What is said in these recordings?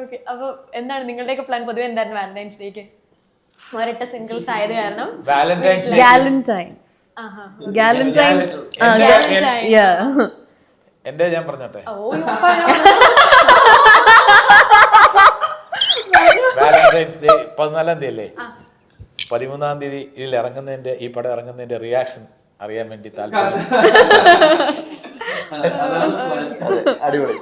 Okay, അപ്പൊ എന്താണ് നിങ്ങളുടെയൊക്കെ പ്ലാൻ? പൊതുവെ എന്തായിരുന്നു വാലന്റൈൻസ് ഡേക്ക്? ഒരൊറ്റ സിംഗിൾസ് ആയത് കാരണം വാലന്റൈൻസ് എന്റെ ഞാൻ പറഞ്ഞോട്ടെ, വാലന്റൈൻസ് ഡേ 14-ാം തീയതി അല്ലേ? 13-ാം തീയതി ഇതിൽ ഇറങ്ങുന്നതിന്റെ, ഈ പടം ഇറങ്ങുന്നതിന്റെ റിയാക്ഷൻ അറിയാൻ വേണ്ടി താല്പര്യം. അടിപൊളി.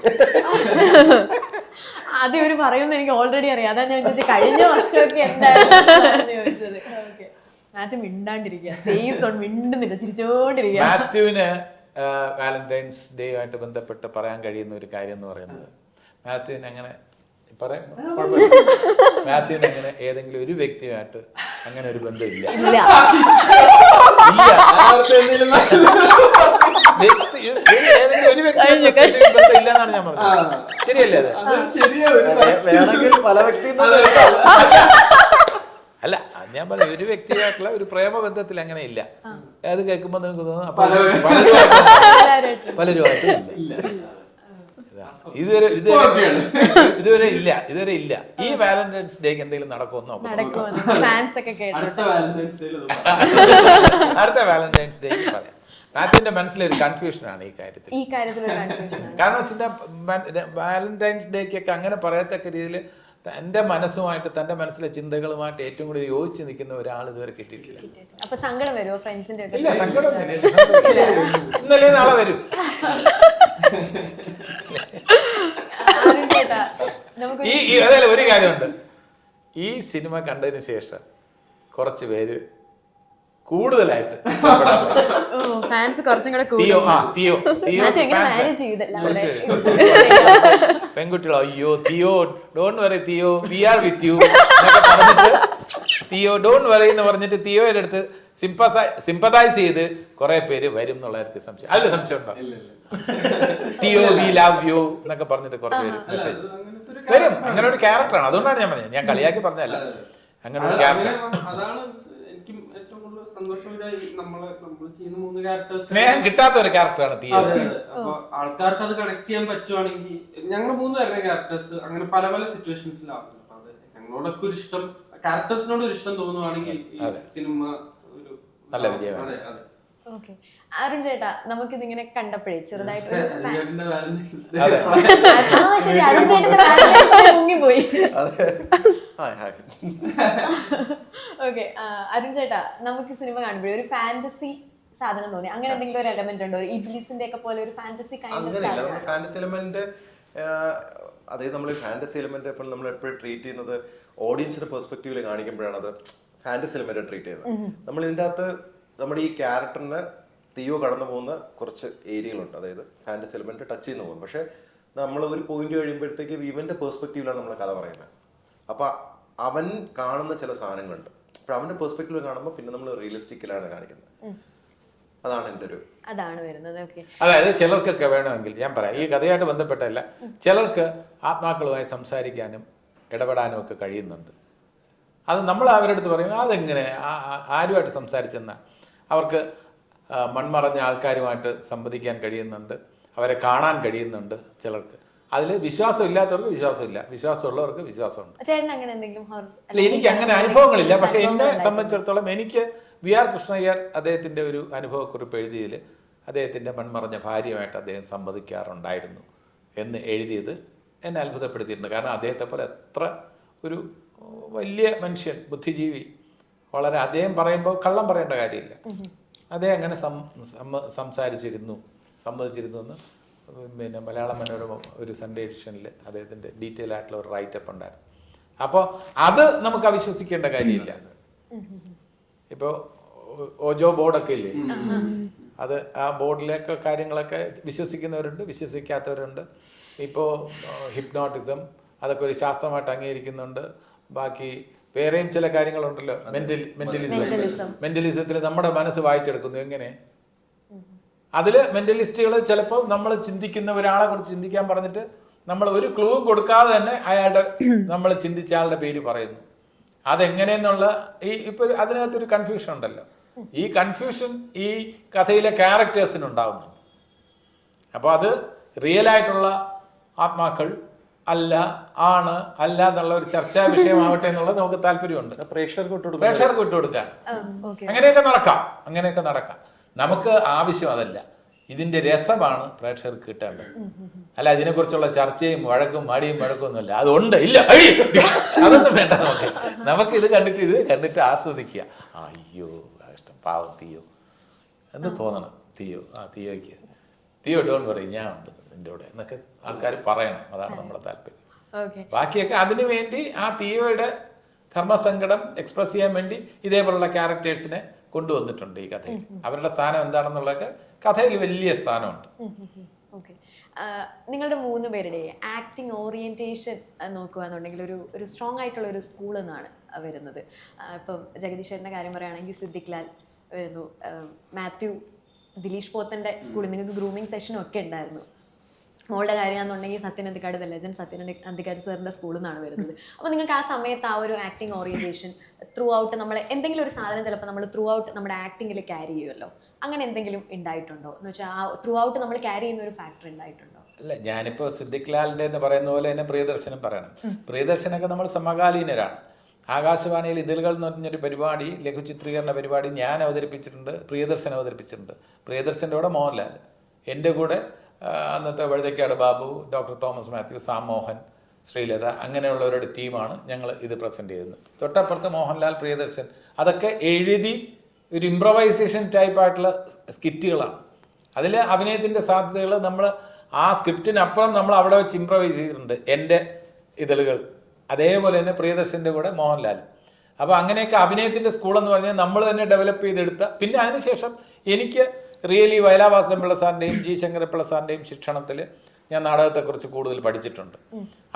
അത് ഇവര് പറയുന്നത് എനിക്ക് ഓൾറെഡി അറിയാം. അതാ ഞാൻ ചോദിച്ചത് കഴിഞ്ഞ വർഷമൊക്കെ എന്തായിരുന്നു ചോദിച്ചത്. മാത്യു മിണ്ടാണ്ടിരിക്കുക, സേഫ് സോൺ, മിണ്ടുന്നില്ല, ചിരിച്ചോണ്ടിരിക്കുക. മാത്യുവിന് വാലന്റൈൻസ് ഡേ ആയിട്ട് ബന്ധപ്പെട്ട് പറയാൻ കഴിയുന്ന ഒരു കാര്യം എന്ന് പറയുന്നത്, മാത്യുവിന് അങ്ങനെ പറയാം, മാത്യുവിന് അങ്ങനെ ഏതെങ്കിലും ഒരു വ്യക്തിയുമായിട്ട് അങ്ങനെ ഒരു ബന്ധമില്ല. ഇല്ലെന്നാണ് ഞാൻ പറഞ്ഞത്. ശരിയല്ലേ അത്? വേണമെങ്കിൽ പല വ്യക്തി അല്ല, ഞാൻ പറയാം, ഒരു വ്യക്തിയായിട്ടുള്ള ഒരു പ്രേമബന്ധത്തിൽ അങ്ങനെ ഇല്ല. അത് കേൾക്കുമ്പോൾ നിങ്ങൾക്ക് തോന്നുന്നു പലരുമായിട്ടും ഇല്ല. ഇതുവരെ ഇല്ല. ഈ വാലന്റൈൻസ് ഡേക്ക് എന്തെങ്കിലും നടക്കുമെന്നോ? അടുത്ത വാലന്റൈൻസ് ഡേക്ക് പറയാം. മാത്യുവിന്റെ മനസ്സിലൊരു കൺഫ്യൂഷനാണ് ഈ കാര്യത്തിൽ. കാരണം വാലന്റൈൻസ് ഡേക്കൊക്കെ അങ്ങനെ പറയത്തക്ക രീതിയിൽ തന്റെ മനസ്സുമായിട്ട്, തന്റെ മനസ്സിലെ ചിന്തകളുമായിട്ട് ഏറ്റവും കൂടുതൽ യോജിച്ച് നിൽക്കുന്ന ഒരാൾ ഇതുവരെ കിട്ടിയിട്ടില്ല. അപ്പൊ സങ്കടം വരുമോ ഫ്രണ്ട്സിന്റെ? ഇല്ല, സങ്കടം ഇന്നലെ നാളെ വരും. അതല്ല, ഒരു കാര്യമുണ്ട്, ഈ സിനിമ കണ്ടതിന് ശേഷം കുറച്ച് പേര് കൂടുതലായിട്ട് പെൺകുട്ടികളോ, അയ്യോ Theo don't worry Theo, we are with you എന്നൊക്കെ പറഞ്ഞിട്ട്, തിയോ ഡോണ്ട് വറി എന്ന് പറഞ്ഞിട്ട് തിയോയുടെ അടുത്ത് സിമ്പതൈസ് ചെയ്ത് കുറെ പേര് വരും എന്നുള്ളവർക്ക് സംശയം. അതിൽ സംശയം ഉണ്ടോ? തിയോ വി ലവ് യു എന്നൊക്കെ പറഞ്ഞിട്ട് കുറച്ച് പേര് മെസ്സേജ് വരും. അങ്ങനെ ഒരു ക്യാരക്ടറാണ്. അതുകൊണ്ടാണ് ഞാൻ പറഞ്ഞത്, ഞാൻ കളിയാക്കി പറഞ്ഞതല്ല. അങ്ങനെ ഒരു ക്യാരക്ടർ, സ്നേഹം കിട്ടാത്ത ഒരു ക്യാരക്ടറാണ് തിയോ. അപ്പൊ ആൾക്കാർക്ക് അത് കണക്ട് ചെയ്യാൻ പറ്റുവാണെങ്കിൽ, ഞങ്ങൾ 3 പേരുടെ ക്യാരക്ടേഴ്സ് അങ്ങനെ പല പല സിറ്റുവേഷൻസിലാണ്. അത് ഞങ്ങളോടൊക്കെ ഒരു ഇഷ്ടം, ക്യാരക്ടേഴ്സിനോട് ഒരു ഇഷ്ടം തോന്നുവാണെങ്കിൽ സിനിമ ഒരു നല്ല വിജയമാണ്. ഓക്കെ, അരുൺ ചേട്ടാ, നമുക്കിത് ഇങ്ങനെ കണ്ടപ്പോഴേ ചെറുതായിട്ട് മുങ്ങിപ്പോയി. ഓക്കെ, അരുൺ ചേട്ടാ, നമുക്ക് സിനിമ കാണുമ്പോഴേ ഒരു ഫാന്റസി സാധനം തോന്നി? അങ്ങനെ എന്തെങ്കിലും ഒരു എലമെന്റ് ഉണ്ടോ? ഒരു ഇബ്ലീസിന്റെ ഒക്കെ പോലെ ഒരു ഫാന്റസി ഫാന്റസി എലമെന്റ്. അതായത് നമ്മൾ ഫാന്റസി എലമെന്റ് ഇപ്പോൾ നമ്മൾ എപ്പോഴും ട്രീറ്റ് ചെയ്യുന്നത് ഓഡിയൻസിന്റെ പെർസ്പെക്റ്റീവിൽ കാണിക്കുമ്പോഴാണ് അത് ഫാന്റസി എലമെന്റ് ട്രീറ്റ് ചെയ്യുന്നത്. നമ്മൾ ഇതിൻ്റെ അകത്ത് നമ്മുടെ ഈ ക്യാരക്ടറിന് തിയോ കടന്നു പോകുന്ന കുറച്ച് ഏരിയകളുണ്ട്, അതായത് ഫാന്റസി എലമെന്റ് ടച്ച് ചെയ്യുന്ന പോകും. പക്ഷെ നമ്മൾ ഒരു പോയിന്റ് കഴിയുമ്പോഴത്തേക്ക് ഇവന്റെ പെർസ്പെക്റ്റീവിലാണ് നമ്മൾ കഥ പറയുന്നത്. അപ്പൊ അവൻ കാണുന്ന ചില സാധനങ്ങളുണ്ട്. അപ്പൊ അവന്റെ പെർസ്പെക്റ്റീവ് കാണുമ്പോൾ പിന്നെ നമ്മൾ റിയലിസ്റ്റിക്കലാണ് കാണിക്കുന്നത്. അതാണ് എൻ്റെ ഒരു വരുന്നത്. അതായത് ചിലർക്കൊക്കെ വേണമെങ്കിൽ ഞാൻ പറയാം, ഈ കഥയായിട്ട് ബന്ധപ്പെട്ടല്ല, ചിലർക്ക് ആത്മാക്കളുമായി സംസാരിക്കാനും ഇടപെടാനും ഒക്കെ കഴിയുന്നുണ്ട്. അത് നമ്മൾ അവരുടെ അടുത്ത് പറയും, അതെങ്ങനെ ആരുമായിട്ട് സംസാരിച്ചെന്ന, അവർക്ക് മൺമറഞ്ഞ ആൾക്കാരുമായിട്ട് സംവദിക്കാൻ കഴിയുന്നുണ്ട്, അവരെ കാണാൻ കഴിയുന്നുണ്ട് ചിലർക്ക്. അതിൽ വിശ്വാസം ഇല്ലാത്തവർക്ക് വിശ്വാസമില്ല, വിശ്വാസമുള്ളവർക്ക് വിശ്വാസമുണ്ട്. എനിക്ക് അങ്ങനെ അനുഭവങ്ങളില്ല. പക്ഷെ എന്നെ സംബന്ധിച്ചിടത്തോളം എനിക്ക് വി ആർ കൃഷ്ണയ്യർ അദ്ദേഹത്തിൻ്റെ ഒരു അനുഭവക്കുറിപ്പ് എഴുതിയതിൽ അദ്ദേഹത്തിൻ്റെ മൺമറഞ്ഞ ഭാര്യയുമായിട്ട് അദ്ദേഹം സംവദിക്കാറുണ്ടായിരുന്നു എന്ന് എഴുതിയത് എന്നെ അത്ഭുതപ്പെടുത്തിയിട്ടുണ്ട്. കാരണം അദ്ദേഹത്തെ പോലെ എത്ര ഒരു വലിയ മനുഷ്യൻ, ബുദ്ധിജീവി, വളരെ, അദ്ദേഹം പറയുമ്പോൾ കള്ളം പറയേണ്ട കാര്യമില്ല, അദ്ദേഹം അങ്ങനെ സംവദിച്ചിരുന്നു എന്ന് പിന്നെ മലയാള മനോരമ ഒരു സൺഡേ എഡിഷനിൽ അദ്ദേഹത്തിൻ്റെ ഡീറ്റെയിൽ ആയിട്ടുള്ള ഒരു റൈറ്റപ്പ് ഉണ്ടായിരുന്നു. അപ്പോൾ അത് നമുക്ക് അവിശ്വസിക്കേണ്ട കാര്യമില്ല. ഇപ്പോൾ ഓജോ ബോർഡൊക്കെ ഇല്ലേ, അത് ആ ബോർഡിലേക്ക് കാര്യങ്ങളൊക്കെ വിശ്വസിക്കുന്നവരുണ്ട്, വിശ്വസിക്കാത്തവരുണ്ട്. ഇപ്പോൾ ഹിപ്നോട്ടിസം അതൊക്കെ ഒരു ശാസ്ത്രമായിട്ട് അംഗീകരിക്കുന്നുണ്ട്. ബാക്കി വേറെയും ചില കാര്യങ്ങളുണ്ടല്ലോ, മെന്റലിസത്തിൽ നമ്മുടെ മനസ്സ് വായിച്ചെടുക്കുന്നു. എങ്ങനെ? അതിൽ മെന്റലിസ്റ്റുകൾ ചിലപ്പോൾ നമ്മൾ ചിന്തിക്കുന്ന ഒരാളെ കുറിച്ച് ചിന്തിക്കാൻ പറഞ്ഞിട്ട് നമ്മൾ ഒരു ക്ലൂ കൊടുക്കാതെ തന്നെ അയാളുടെ നമ്മൾ ചിന്തിച്ച ആളുടെ പേര് പറയുന്നു. അതെങ്ങനെയെന്നുള്ള ഇപ്പൊ അതിനകത്തൊരു കൺഫ്യൂഷൻ ഉണ്ടല്ലോ. ഈ കൺഫ്യൂഷൻ ഈ കഥയിലെ ക്യാരക്ടേഴ്സിന് ഉണ്ടാവുന്നുണ്ട്. അപ്പോൾ അത് റിയൽ ആയിട്ടുള്ള ആത്മാക്കൾ അല്ല, ആണ്, അല്ല എന്നുള്ള ഒരു ചർച്ചാ വിഷയമാവട്ടെ എന്നുള്ളത് നമുക്ക് താല്പര്യമുണ്ട്. പ്രേക്ഷകർക്ക് വിട്ടുകൊടുക്കും. പ്രേക്ഷകർക്ക് വിട്ടുകൊടുക്കാൻ ഓക്കെ. അങ്ങനെയൊക്കെ നടക്കാം. നമുക്ക് ആവശ്യം അതല്ല, ഇതിന്റെ രസമാണ് പ്രേക്ഷകർക്ക് കിട്ടേണ്ടത്. അല്ല ഇതിനെക്കുറിച്ചുള്ള ചർച്ചയും വഴക്കും മടിയും വഴക്കൊന്നുമല്ല. അതുണ്ട്, ഇല്ല, അതൊന്നും വേണ്ട. നമുക്ക് ഇത് കണ്ടിട്ട് ആസ്വദിക്കുക. അയ്യോ കഷ്ടം, പാവം തീയോ എന്ന് തോന്നണം. തീയോ ഡോൺ പറയും, ഞാൻ ഉണ്ട് എൻ്റെ കൂടെ എന്നൊക്കെ ആൾക്കാർ പറയണം. അതാണ് നമ്മുടെ താല്പര്യം. ബാക്കിയൊക്കെ അതിനു വേണ്ടി ആ തീയോയുടെ ധർമ്മസങ്കടം എക്സ്പ്രസ് ചെയ്യാൻ വേണ്ടി ഇതേപോലുള്ള ക്യാരക്ടേഴ്സിനെ കൊണ്ടുവന്നിട്ടുണ്ട് ഈ കഥയിൽ. അവരുടെ സ്ഥാനം എന്താണെന്നുള്ളതൊക്കെ കഥയിൽ വലിയ സ്ഥാനമുണ്ട്. ഓക്കെ. നിങ്ങളുടെ 3 പേരുടെ ആക്ടിങ് ഓറിയന്റേഷൻ നോക്കുകയാണെന്നുണ്ടെങ്കിൽ ഒരു സ്ട്രോങ് ആയിട്ടുള്ള ഒരു സ്കൂൾ എന്നാണ് വരുന്നത്. ഇപ്പം ജഗദീഷേട്ടൻ്റെ കാര്യം പറയുകയാണെങ്കിൽ സിദ്ദിഖ് ലാൽ വരുന്നു, മാത്യു ദിലീഷ് പോത്തൻ്റെ സ്കൂളിൽ നിങ്ങൾക്ക് ഗ്രൂമിങ് സെഷനും ഒക്കെ ഉണ്ടായിരുന്നു. മോളുടെ കാര്യമാണെന്നുണ്ടെങ്കിൽ സത്യൻ അന്തിക്കാട് ദ ലെജൻഡ് സത്യൻ അന്തിക്കാട് സാറിൻ്റെ സ്കൂളിൽ നിന്നാണ് വരുന്നത്. അപ്പോൾ നിങ്ങൾക്ക് ആ സമയത്ത് ആ ഒരു ആക്ടിങ് ഓറിയന്റേഷൻ ത്രൂ ഔട്ട് നമ്മൾ എന്തെങ്കിലും ഒരു സാധനം ചിലപ്പോൾ നമ്മൾ ത്രൂ ഔട്ട് നമ്മുടെ ആക്ടിങ്ങിൽ ക്യാരി ചെയ്യുമല്ലോ, അങ്ങനെ എന്തെങ്കിലും ഉണ്ടായിട്ടുണ്ടോ എന്ന് വെച്ചാൽ ആ ത്രൂ ഔട്ട് നമ്മൾ ക്യാരി ചെയ്യുന്ന ഒരു ഫാക്ടർ ഉണ്ടായിട്ടുണ്ടോ? അല്ല, ഞാനിപ്പോൾ സിദ്ദിഖ് ലാലിൻ്റെ എന്ന് പറയുന്ന പോലെ തന്നെ പ്രിയദർശനും പറയണം. പ്രിയദർശനൊക്കെ നമ്മൾ സമകാലീനരാണ്. ആകാശവാണിയിൽ ഇതിലുകൾ എന്ന് പറഞ്ഞൊരു പരിപാടി, ലഘു ചിത്രീകരണ പരിപാടി ഞാൻ അവതരിപ്പിച്ചിട്ടുണ്ട്, പ്രിയദർശൻ അവതരിപ്പിച്ചിട്ടുണ്ട്. പ്രിയദർശൻ്റെ കൂടെ മോഹൻലാൽ, എൻ്റെ കൂടെ അന്നത്തെ വഴുതക്കാട് ബാബു, ഡോക്ടർ തോമസ് മാത്യു, സാം മോഹൻ, ശ്രീലത, അങ്ങനെയുള്ളവരുടെ ടീമാണ് ഞങ്ങൾ ഇത് പ്രസൻറ്റ് ചെയ്യുന്നത്. തൊട്ടപ്പുറത്ത് മോഹൻലാൽ, പ്രിയദർശൻ, അതൊക്കെ എഴുതി ഒരു ഇംപ്രവൈസേഷൻ ടൈപ്പായിട്ടുള്ള സ്കിറ്റുകളാണ്. അതിൽ അഭിനയത്തിൻ്റെ സാധ്യതകൾ നമ്മൾ ആ സ്ക്രിപ്റ്റിനപ്പുറം നമ്മൾ അവിടെ വെച്ച് ഇംപ്രവൈസ് ചെയ്തിട്ടുണ്ട്. എൻ്റെ ഇതളുകൾ അതേപോലെ തന്നെ പ്രിയദർശൻ്റെ കൂടെ മോഹൻലാൽ. അപ്പോൾ അങ്ങനെയൊക്കെ അഭിനയത്തിൻ്റെ സ്കൂളെന്ന് പറഞ്ഞാൽ നമ്മൾ തന്നെ ഡെവലപ്പ് ചെയ്തെടുത്ത, പിന്നെ അതിനുശേഷം എനിക്ക് റിയലി വയലാവാസൻ പിള്ള സാറിൻ്റെയും ജി ശങ്കരപ്പിള്ള സാറിൻ്റെയും ശിക്ഷണത്തിൽ ഞാൻ നാടകത്തെക്കുറിച്ച് കൂടുതൽ പഠിച്ചിട്ടുണ്ട്.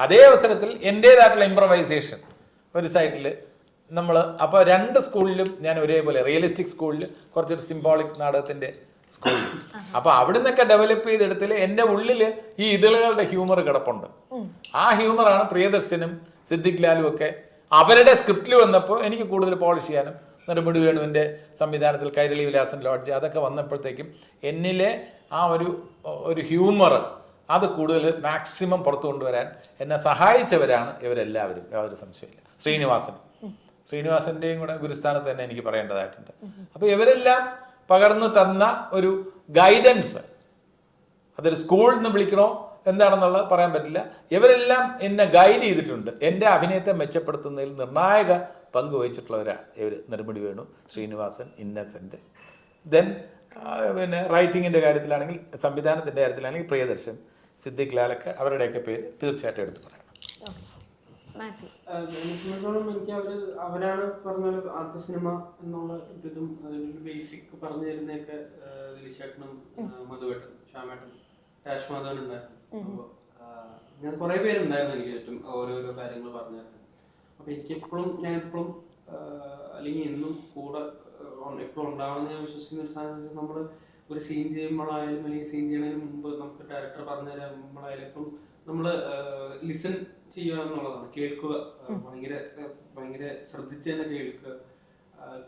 അതേ അവസരത്തിൽ എൻ്റേതായിട്ടുള്ള ഇംപ്രവൈസേഷൻ ഒരു സൈഡിൽ നമ്മൾ, അപ്പോൾ 2 സ്കൂളിലും ഞാൻ ഒരേപോലെ, റിയലിസ്റ്റിക് സ്കൂളിൽ കുറച്ചൊരു സിംബോളിക് നാടകത്തിൻ്റെ സ്കൂളിൽ, അപ്പോൾ അവിടെ നിന്നൊക്കെ ഡെവലപ്പ് ചെയ്തെടുത്തിൽ എൻ്റെ ഉള്ളിൽ ഈ ഇതളുകളുടെ ഹ്യൂമർ കിടപ്പുണ്ട്. ആ ഹ്യൂമറാണ് പ്രിയദർശനും സിദ്ദിഖ് ലാലും ഒക്കെ അവരുടെ സ്ക്രിപ്റ്റിൽ വന്നപ്പോൾ എനിക്ക് കൂടുതൽ പോളിഷ് ചെയ്യാനും, നെടുമുടി വേണുവിൻ്റെ സംവിധാനത്തിൽ കൈരളി വിലാസൻ ലോഡ്ജ് അതൊക്കെ വന്നപ്പോഴത്തേക്കും എന്നിലെ ആ ഒരു ഹ്യൂമർ അത് കൂടുതൽ മാക്സിമം പുറത്തു കൊണ്ടുവരാൻ എന്നെ സഹായിച്ചവരാണ് ഇവരെല്ലാവരും, യാതൊരു സംശയമില്ല. ശ്രീനിവാസൻ്റെയും കൂടെ ഗുരുസ്ഥാനത്ത് തന്നെ എനിക്ക് പറയേണ്ടതായിട്ടുണ്ട്. അപ്പോൾ ഇവരെല്ലാം പകർന്നു തന്ന ഒരു ഗൈഡൻസ്, അതൊരു സ്കൂളിൽ നിന്ന് വിളിക്കണോ എന്താണെന്നുള്ളത് പറയാൻ പറ്റില്ല. ഇവരെല്ലാം എന്നെ ഗൈഡ് ചെയ്തിട്ടുണ്ട്. എൻ്റെ അഭിനയത്തെ മെച്ചപ്പെടുത്തുന്നതിൽ നിർണായക പങ്ക് വഹിച്ചിട്ടുള്ളവരാണ് ഇവർ. നെടുമുടി വേണു, ശ്രീനിവാസൻ, ഇന്നസെൻ്റ്, ദെൻ പിന്നെ റൈറ്റിങ്ങിൻ്റെ കാര്യത്തിലാണെങ്കിൽ, സംവിധാനത്തിൻ്റെ കാര്യത്തിലാണെങ്കിൽ പ്രിയദർശൻ, സിദ്ദിഖ് ലാലൊക്കെ, അവരുടെയൊക്കെ പേര് തീർച്ചയായിട്ടും എടുത്തു പറയണം. എനിക്ക് അവരാണ് പറഞ്ഞ ആദ്യ സിനിമ എന്നുള്ള ഇതും അതിനൊരു ബേസിക് പറഞ്ഞു തരുന്നതൊക്കെ ദിലീഷേട്ടനും മധുവേട്ടൻ, ശ്യാമേട്ടൻ, രാജ്മാധവൻ ഉണ്ടായിരുന്നു. അപ്പോൾ ഞാൻ കുറെ പേരുണ്ടായിരുന്നു എനിക്ക് ചുറ്റും ഓരോരോ കാര്യങ്ങൾ പറഞ്ഞു തരുന്നത്. അപ്പൊ ഞാൻ എപ്പോഴും അല്ലെങ്കിൽ എന്നും കൂടെ എപ്പോഴും ഉണ്ടാവണമെന്ന് ഞാൻ വിശ്വസിക്കുന്ന ഒരു സാധനം, നമ്മൾ ഒരു സീൻ ചെയ്യുമ്പോഴായാലും അല്ലെങ്കിൽ സീൻ ചെയ്യുന്നതിന് മുമ്പ് നമുക്ക് ഡയറക്ടർ പറഞ്ഞു തരുമ്പോഴായാലും എപ്പോഴും നമ്മൾ ലിസൺ ചെയ്യുക എന്നുള്ളതാണ്. കേൾക്കുക, ഭയങ്കര ശ്രദ്ധിച്ച് തന്നെ കേൾക്കുക.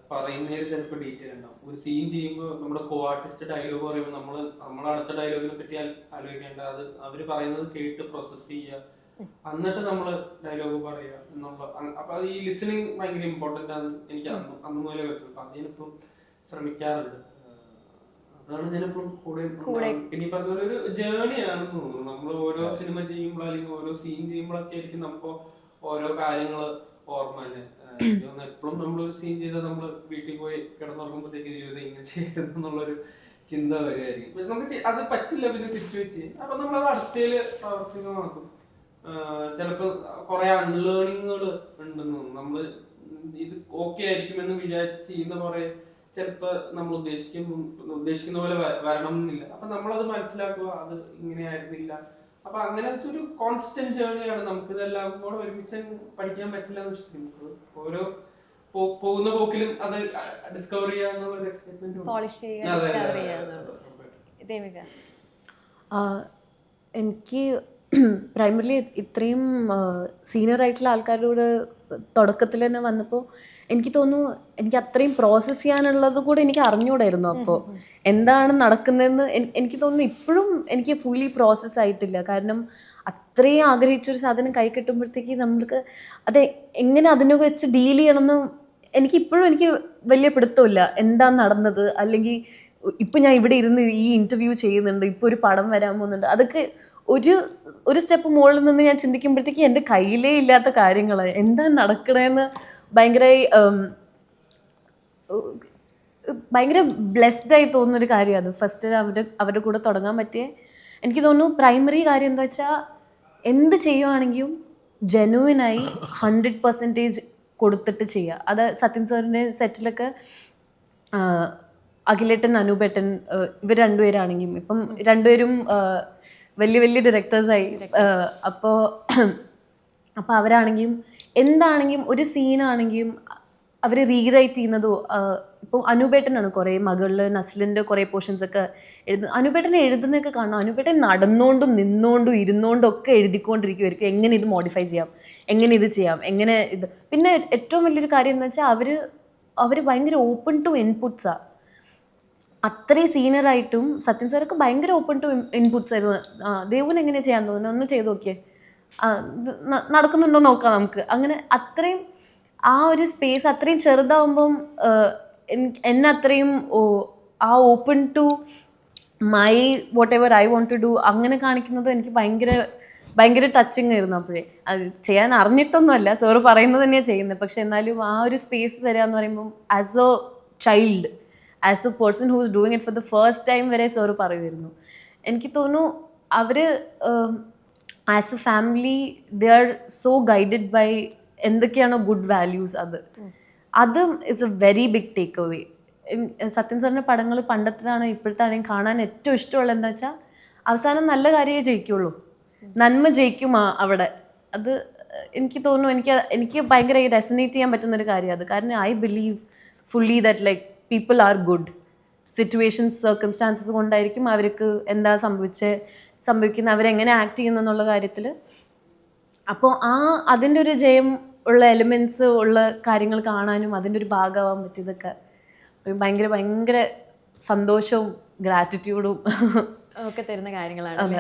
പറയുന്നതിൽ ചിലപ്പോൾ ഡീറ്റെയിൽ ഉണ്ടാവും. ഒരു സീൻ ചെയ്യുമ്പോൾ നമ്മുടെ കോ ആർട്ടിസ്റ്റ് ഡയലോഗ് പറയുമ്പോൾ നമ്മൾ അടുത്ത ഡയലോഗിനെ പറ്റി ആലോചിക്കേണ്ട, അത് അവർ പറയുന്നത് കേട്ട് പ്രോസസ് ചെയ്യുക, എന്നിട്ട് നമ്മൾ ഡയലോഗ് പറയുക എന്നുള്ള. അപ്പൊ അത് ഈ ലിസണിങ് ഭയങ്കര ഇമ്പോർട്ടൻ്റ് ആണ്. എനിക്ക് അന്ന് മുതലേ വെച്ചത്. അത് ഞാനിപ്പം ശ്രമിക്കാറുണ്ട്. അതാണ് ഞാനിപ്പം കൂടെ പിന്നെ പറഞ്ഞ ഒരു ജേർണിയാണെന്ന് തോന്നുന്നു. നമ്മൾ ഓരോ സിനിമ ചെയ്യുമ്പോൾ അല്ലെങ്കിൽ ഓരോ സീൻ ചെയ്യുമ്പോഴൊക്കെ ആയിരിക്കും നമുക്ക് ഓരോ കാര്യങ്ങൾ ഓർമ്മ തന്നെ. എപ്പോഴും നമ്മളൊരു സീൻ ചെയ്താൽ നമ്മൾ വീട്ടിൽ പോയി കിടന്നുറങ്ങുമ്പോഴത്തേക്ക് ജീവിതം ഇങ്ങനെ ചെയ്തെന്നുള്ളൊരു ചിന്ത വരികയായിരിക്കും. നമുക്ക് അത് പറ്റില്ല, പിന്നെ തിരിച്ചു വെച്ച് അപ്പൊ നമ്മളത് അടുത്തേല് പ്രാവർത്തികമാക്കും. ചിലപ്പോ കുറെ അൺലേണിങ്ങുകൾ ഉണ്ടെന്ന് തോന്നുന്നു. നമ്മള് ഇത് ഓക്കെ ആയിരിക്കുമെന്ന് വിചാരിച്ച് ചെയ്യുന്ന കുറെ ചിലപ്പോ നമ്മൾ ഉദ്ദേശിക്കുന്ന പോലെ വരണം എന്നില്ല. അപ്പൊ നമ്മളത് മനസ്സിലാക്കുക, അത് ഇങ്ങനെ ആയിരുന്നില്ല. അപ്പൊ അങ്ങനത്തെ ഒരു കോൺസ്റ്റന്റ് ജേർണിയാണ്. നമുക്ക് ഇതെല്ലാം കൂടെ ഒരുമിച്ച് പഠിക്കാൻ പറ്റില്ല എന്ന് വിശ്വസിക്കുന്നു. ഓരോ പോകുന്ന പോക്കിലും അത് ഡിസ്കവർ ചെയ്യാന്നുള്ള ഒരു എക്സൈറ്റ്മെന്റ്. എനിക്ക് പ്രൈമറിലി ഇത്രയും സീനിയർ ആയിട്ടുള്ള ആൾക്കാരോട് തുടക്കത്തിൽ തന്നെ വന്നപ്പോൾ എനിക്ക് തോന്നുന്നു എനിക്ക് അത്രയും പ്രോസസ്സ് ചെയ്യാനുള്ളത് കൂടെ എനിക്ക് അറിഞ്ഞുകൂടായിരുന്നു. അപ്പോൾ എന്താണ് നടക്കുന്നതെന്ന് എനിക്ക് തോന്നുന്നു ഇപ്പോഴും എനിക്ക് ഫുള്ളി പ്രോസസ്സ് ആയിട്ടില്ല. കാരണം അത്രയും ആഗ്രഹിച്ചൊരു സാധനം കൈ കിട്ടുമ്പോഴത്തേക്ക് നമ്മൾക്ക് അത് എങ്ങനെ അതിനെ വെച്ച് ഡീൽ ചെയ്യണമെന്ന് എനിക്കിപ്പോഴും എനിക്ക് വലിയ പിടുത്തമില്ല. എന്താ നടന്നത്, അല്ലെങ്കിൽ ഇപ്പം ഞാൻ ഇവിടെ ഇരുന്ന് ഈ ഇൻ്റർവ്യൂ ചെയ്യുന്നുണ്ട്, ഇപ്പോൾ ഒരു പടം വരാൻ പോകുന്നുണ്ട്, അതൊക്കെ ഒരു സ്റ്റെപ്പ് മുകളിൽ നിന്ന് ഞാൻ ചിന്തിക്കുമ്പോഴത്തേക്ക് എൻ്റെ കയ്യിലേ ഇല്ലാത്ത കാര്യങ്ങൾ എന്താ നടക്കണേന്ന് ഭയങ്കര ബ്ലെസ്ഡ് ആയി തോന്നുന്നൊരു കാര്യമാണ് അത്. ഫസ്റ്റ് അവരുടെ കൂടെ തുടങ്ങാൻ പറ്റിയ എനിക്ക് തോന്നുന്നു പ്രൈമറി കാര്യം എന്താ വെച്ചാൽ എന്ത് ചെയ്യുവാണെങ്കിലും ജെനുവിനായി 100% കൊടുത്തിട്ട് ചെയ്യുക. അത് സത്യൻ സാറിൻ്റെ സെറ്റിലൊക്കെ അഖിലേട്ടൻ, അനൂപേട്ടൻ, ഇവർ രണ്ടുപേരാണെങ്കിലും ഇപ്പം രണ്ടുപേരും വലിയ വലിയ ഡയറക്ടേഴ്സായി. അപ്പോൾ അവരാണെങ്കിലും എന്താണെങ്കിലും ഒരു സീനാണെങ്കിലും അവർ റീറൈറ്റ് ചെയ്യുന്നതോ ഇപ്പോൾ അനൂപേട്ടനാണ് കുറേ മകളിൽ നസ്ലിൻ്റെ കുറേ പോർഷൻസൊക്കെ അനൂപേട്ടനെ എഴുതുന്നതൊക്കെ കാണാം. അനൂപേട്ടൻ നടന്നുകൊണ്ടും നിന്നുകൊണ്ടും ഇരുന്നുകൊണ്ടും ഒക്കെ എഴുതിക്കൊണ്ടിരിക്കുമായിരിക്കും എങ്ങനെ ഇത് മോഡിഫൈ ചെയ്യാം, എങ്ങനെ ഇത് ചെയ്യാം, എങ്ങനെ ഇത്. പിന്നെ ഏറ്റവും വലിയൊരു കാര്യം എന്ന് വെച്ചാൽ അവർ ഭയങ്കര ഓപ്പൺ ടു ഇൻപുട്സാണ്. അത്രയും സീനിയറായിട്ടും സത്യൻ സാറൊക്കെ ഭയങ്കര ഓപ്പൺ ടു ഇൻപുട്സ് ആയിരുന്നു. ദേവുന് എങ്ങനെയാണ് ചെയ്യാൻ തോന്നുന്നത്, ഒന്ന് ചെയ്ത് നോക്കിയേ, നടക്കുന്നുണ്ടോ നോക്കാം നമുക്ക്. അങ്ങനെ അത്രയും ആ ഒരു സ്പേസ് അത്രയും ചെറുതാവുമ്പം എന്നെ അത്രയും ആ open to my whatever I want to do അങ്ങനെ കാണിക്കുന്നത് എനിക്ക് ഭയങ്കര ടച്ചിങ് ആയിരുന്നു. അപ്പോഴേ അത് ചെയ്യാൻ അറിഞ്ഞിട്ടൊന്നുമല്ല, സാറ് പറയുന്നത് തന്നെയാണ് ചെയ്യുന്നത്. പക്ഷെ എന്നാലും ആ ഒരു സ്പേസ് തരിക എന്ന് പറയുമ്പം as a child, as a person who is doing it for the first time വരെ സാറ് പറയുമായിരുന്നു. എനിക്ക് തോന്നുന്നു അവർ as a family they are so guided by എന്തൊക്കെയാണോ ഗുഡ് വാല്യൂസ്. അതും is a very big take away. Sathyan സാറിൻ്റെ പടങ്ങൾ പണ്ടത്തേതാണോ ഇപ്പോഴത്താണെങ്കിൽ കാണാൻ ഏറ്റവും ഇഷ്ടമുള്ള എന്താ വെച്ചാൽ അവസാനം നല്ല കാര്യമേ ജയിക്കുള്ളൂ, നന്മ ജയിക്കും അവിടെ. അത് എനിക്ക് തോന്നുന്നു എനിക്ക് ഭയങ്കര റെസനേറ്റ് ചെയ്യാൻ പറ്റുന്നൊരു കാര്യമാണ് അത്. കാരണം I believe fully that like people are good. Situations, circumstances കൊണ്ടായിരിക്കും അവർക്ക് എന്താ സംഭവിക്കുന്നത്, അവരെങ്ങനെ ആക്ട് ചെയ്യുന്നു എന്നുള്ള കാര്യത്തിൽ. അപ്പോൾ അതിൻ്റെ ഒരു ജയം ഉള്ള എലിമെൻറ്റ്സ് ഉള്ള കാര്യങ്ങൾ കാണാനും അതിൻ്റെ ഒരു ഭാഗമാവാൻ പറ്റിയതൊക്കെ ഭയങ്കര സന്തോഷവും ഗ്രാറ്റിറ്റ്യൂഡും ഒക്കെ തരുന്ന കാര്യങ്ങളാണ്.